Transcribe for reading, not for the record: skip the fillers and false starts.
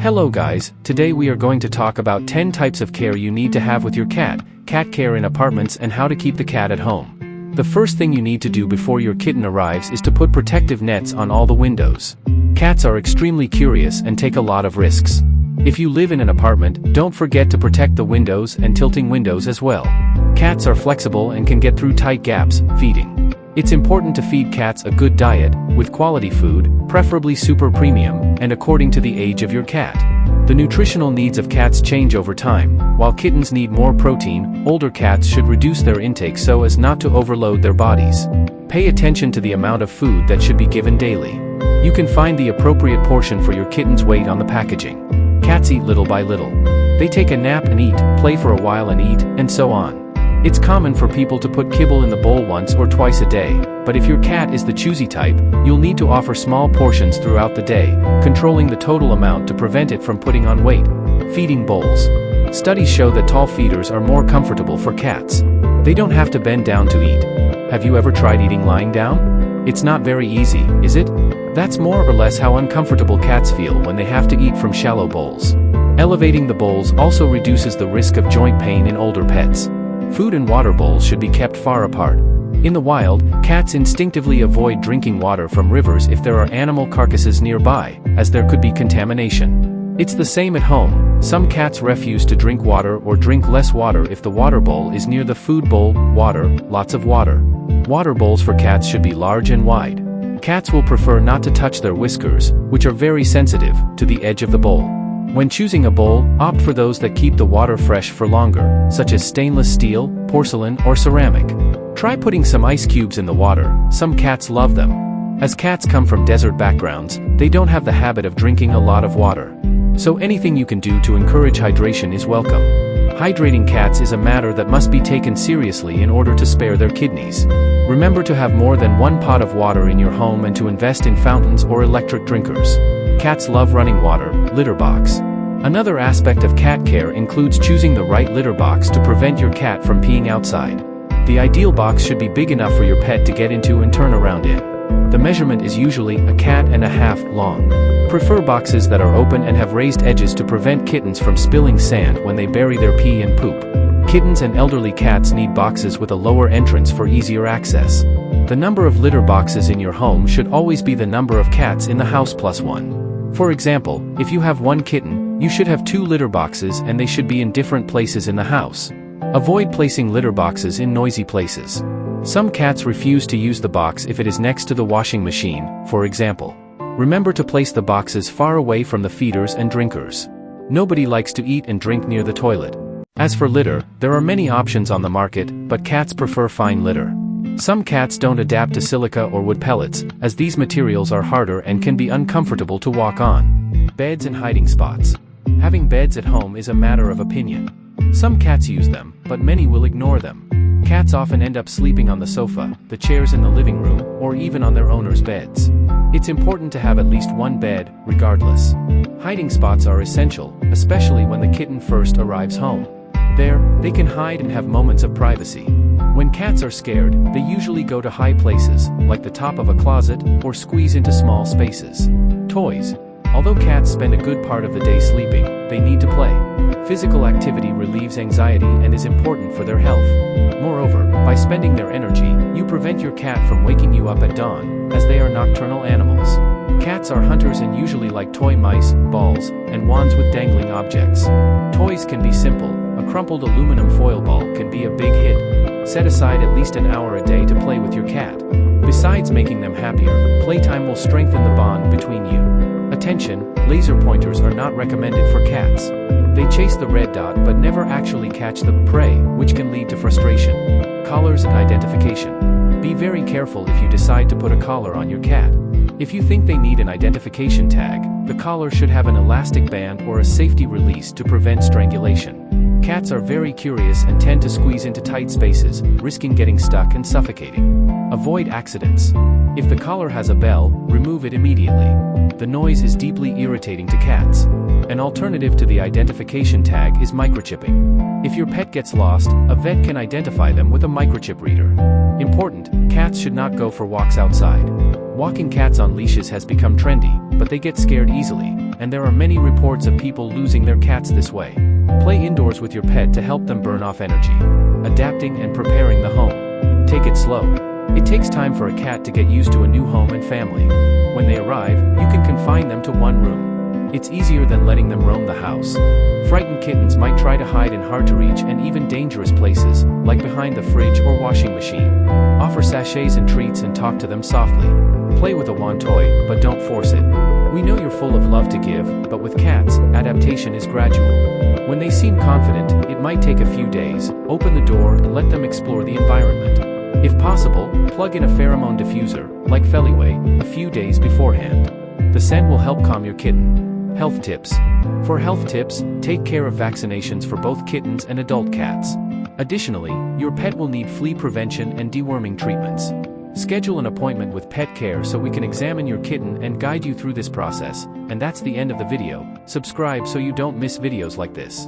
Hello guys, today we are going to talk about 10 types of care you need to have with your cat care in apartments and how to keep the cat at home. The first thing you need to do before your kitten arrives is to put protective nets on all the windows. Cats are extremely curious and take a lot of risks. If you live in an apartment, don't forget to protect the windows and tilting windows as well. Cats are flexible and can get through tight gaps, feeding. It's important to feed cats a good diet, with quality food, preferably super premium, and according to the age of your cat. The nutritional needs of cats change over time. While kittens need more protein, older cats should reduce their intake so as not to overload their bodies. Pay attention to the amount of food that should be given daily. You can find the appropriate portion for your kitten's weight on the packaging. Cats eat little by little. They take a nap and eat, play for a while and eat, and so on. It's common for people to put kibble in the bowl once or twice a day, but if your cat is the choosy type, you'll need to offer small portions throughout the day, controlling the total amount to prevent it from putting on weight. Feeding bowls. Studies show that tall feeders are more comfortable for cats. They don't have to bend down to eat. Have you ever tried eating lying down? It's not very easy, is it? That's more or less how uncomfortable cats feel when they have to eat from shallow bowls. Elevating the bowls also reduces the risk of joint pain in older pets. Food and water bowls should be kept far apart. In the wild, cats instinctively avoid drinking water from rivers if there are animal carcasses nearby, as there could be contamination. It's the same at home. Some cats refuse to drink water or drink less water if the water bowl is near the food bowl. Water, lots of water. Water bowls for cats should be large and wide. Cats will prefer not to touch their whiskers, which are very sensitive, to the edge of the bowl. When choosing a bowl, opt for those that keep the water fresh for longer, such as stainless steel, porcelain, or ceramic. Try putting some ice cubes in the water. Some cats love them. As cats come from desert backgrounds, they don't have the habit of drinking a lot of water. So anything you can do to encourage hydration is welcome. Hydrating cats is a matter that must be taken seriously in order to spare their kidneys. Remember to have more than one pot of water in your home and to invest in fountains or electric drinkers. Cats love running water. Litter box. Another aspect of cat care includes choosing the right litter box to prevent your cat from peeing outside. The ideal box should be big enough for your pet to get into and turn around in. The measurement is usually 1.5 cats long. Prefer boxes that are open and have raised edges to prevent kittens from spilling sand when they bury their pee and poop. Kittens and elderly cats need boxes with a lower entrance for easier access. The number of litter boxes in your home should always be the number of cats in the house plus one. For example, if you have one kitten, you should have 2 litter boxes and they should be in different places in the house. Avoid placing litter boxes in noisy places. Some cats refuse to use the box if it is next to the washing machine, for example. Remember to place the boxes far away from the feeders and drinkers. Nobody likes to eat and drink near the toilet. As for litter, there are many options on the market, but cats prefer fine litter. Some cats don't adapt to silica or wood pellets, as these materials are harder and can be uncomfortable to walk on. Beds and hiding spots. Having beds at home is a matter of opinion. Some cats use them, but many will ignore them. Cats often end up sleeping on the sofa, the chairs in the living room, or even on their owner's beds. It's important to have at least one bed, regardless. Hiding spots are essential, especially when the kitten first arrives home. There, they can hide and have moments of privacy. When cats are scared, they usually go to high places, like the top of a closet, or squeeze into small spaces. Toys. Although cats spend a good part of the day sleeping, they need to play. Physical activity relieves anxiety and is important for their health. Moreover, by spending their energy, you prevent your cat from waking you up at dawn, as they are nocturnal animals. Cats are hunters and usually like toy mice, balls, and wands with dangling objects. Toys can be simple. A crumpled aluminum foil ball can be a big hit. Set aside at least an hour a day to play with your cat. Besides making them happier, playtime will strengthen the bond between you. Attention, laser pointers are not recommended for cats. They chase the red dot but never actually catch the prey, which can lead to frustration. Collars and identification. Be very careful if you decide to put a collar on your cat. If you think they need an identification tag, the collar should have an elastic band or a safety release to prevent strangulation. Cats are very curious and tend to squeeze into tight spaces, risking getting stuck and suffocating. Avoid accidents. If the collar has a bell, remove it immediately. The noise is deeply irritating to cats. An alternative to the identification tag is microchipping. If your pet gets lost, a vet can identify them with a microchip reader. Important, cats should not go for walks outside. Walking cats on leashes has become trendy, but they get scared easily. and there are many reports of people losing their cats this way. Play indoors with your pet to help them burn off energy. Adapting and preparing the home. Take it slow. It takes time for a cat to get used to a new home and family. When they arrive, you can confine them to one room. It's easier than letting them roam the house. Frightened kittens might try to hide in hard-to-reach and even dangerous places, like behind the fridge or washing machine. Offer sachets and treats and talk to them softly. Play with a wand toy, but don't force it. We know you're full of love to give, but with cats, adaptation is gradual. When they seem confident, it might take a few days. Open the door and let them explore the environment. If possible, plug in a pheromone diffuser, like Feliway, a few days beforehand. The scent will help calm your kitten. Health tips. For health tips, take care of vaccinations for both kittens and adult cats. Additionally, your pet will need flea prevention and deworming treatments. Schedule an appointment with Pet Care so we can examine your kitten and guide you through this process. And that's the end of the video. Subscribe so you don't miss videos like this.